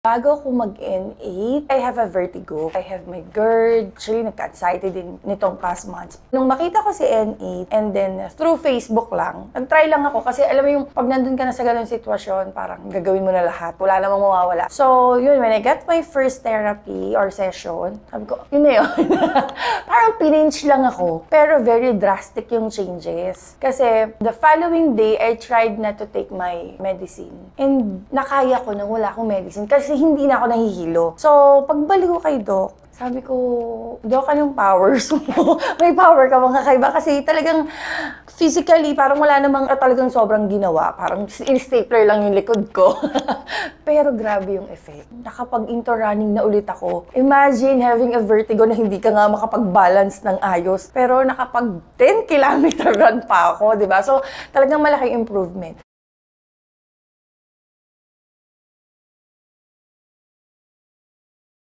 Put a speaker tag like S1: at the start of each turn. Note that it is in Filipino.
S1: Bago ako mag-N8, I have a vertigo. I have my GERD. Actually, nagka-anxiety din nitong past months. Nung makita ko si N8, and then through Facebook lang, nag-try lang ako kasi alam mo yung pag nandun ka na sa ganun sitwasyon, parang gagawin mo na lahat. Wala namang mawawala. So, yun, when I got my first therapy or session, sabi ko, yun na yun. Parang pininch lang ako. Pero very drastic yung changes. Kasi the following day, I tried not to take my medicine. And nakaya ko na wala akong medicine kasi hindi na ako nahihilo. So, pagbalik ko kay Doc, sabi ko, Doc, anong powers mo? May power ka mga kaiba? Kasi talagang physically, parang wala namang talagang sobrang ginawa. Parang in-stapler lang yung likod ko. Pero grabe yung effect. Nakapag-into running na ulit ako. Imagine having a vertigo na hindi ka nga makapag-balance ng ayos. Pero nakapag 10 kilometer run pa ako, di ba? So, talagang malaking improvement.